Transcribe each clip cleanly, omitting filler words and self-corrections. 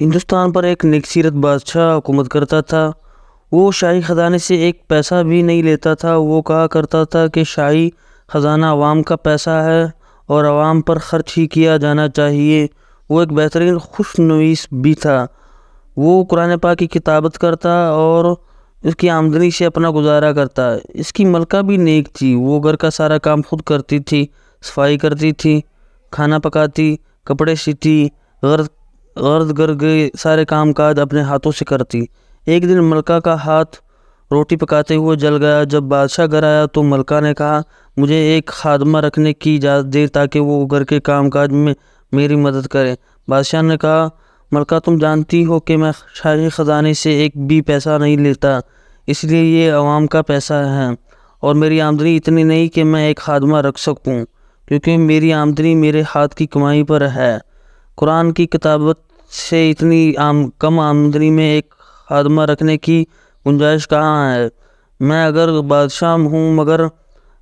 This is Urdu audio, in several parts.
ہندوستان پر ایک نیک سیرت بادشاہ حکومت کرتا تھا۔ وہ شاہی خزانے سے ایک پیسہ بھی نہیں لیتا تھا۔ وہ کہا کرتا تھا کہ شاہی خزانہ عوام کا پیسہ ہے اور عوام پر خرچ ہی کیا جانا چاہیے۔ وہ ایک بہترین خوش نویس بھی تھا۔ وہ قرآن پاک کی کتابت کرتا اور اس کی آمدنی سے اپنا گزارا کرتا۔ اس کی ملکہ بھی نیک تھی۔ وہ گھر کا سارا کام خود کرتی تھی، صفائی کرتی تھی، کھانا پکاتی، کپڑے سیتی، غرض گھر کے سارے کام کاج اپنے ہاتھوں سے کرتی۔ ایک دن ملکہ کا ہاتھ روٹی پکاتے ہوئے جل گیا۔ جب بادشاہ گھر آیا تو ملکہ نے کہا، مجھے ایک خادمہ رکھنے کی اجازت دے تاکہ وہ گھر کے کام کاج میں میری مدد کرے۔ بادشاہ نے کہا، ملکہ تم جانتی ہو کہ میں شاہی خزانے سے ایک بھی پیسہ نہیں لیتا، اس لیے یہ عوام کا پیسہ ہے اور میری آمدنی اتنی نہیں کہ میں ایک خادمہ رکھ سکوں، کیونکہ میری آمدنی میرے ہاتھ کی کمائی پر ہے۔ قرآن کی کتابت سے اتنی کم آمدنی میں ایک خادمہ رکھنے کی گنجائش کہاں ہے؟ میں اگر بادشاہ ہوں مگر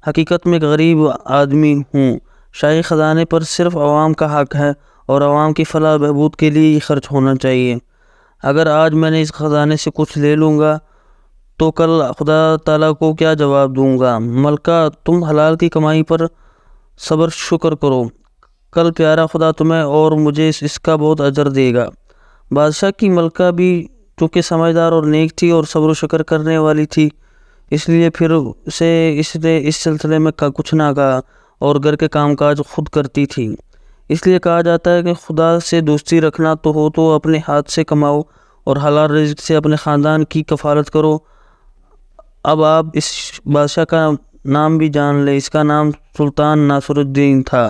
حقیقت میں غریب آدمی ہوں۔ شاہی خزانے پر صرف عوام کا حق ہے اور عوام کی فلاح بہبود کے لیے یہ خرچ ہونا چاہیے۔ اگر آج میں نے اس خزانے سے کچھ لے لوں گا تو کل خدا تعالیٰ کو کیا جواب دوں گا؟ ملکہ تم حلال کی کمائی پر صبر شکر کرو، کل پیارا خدا تمہیں اور مجھے اس کا بہت اجر دے گا۔ بادشاہ کی ملکہ بھی چونکہ سمجھدار اور نیک تھی اور صبر و شکر کرنے والی تھی، اس لیے پھر اس نے اس سلسلے میں کچھ نہ کہا اور گھر کے کام کاج خود کرتی تھی۔ اس لیے کہا جاتا ہے کہ خدا سے دوستی رکھنا تو ہو تو اپنے ہاتھ سے کماؤ اور حلال رزق سے اپنے خاندان کی کفالت کرو۔ اب آپ اس بادشاہ کا نام بھی جان لیں، اس کا نام سلطان ناصر الدین تھا۔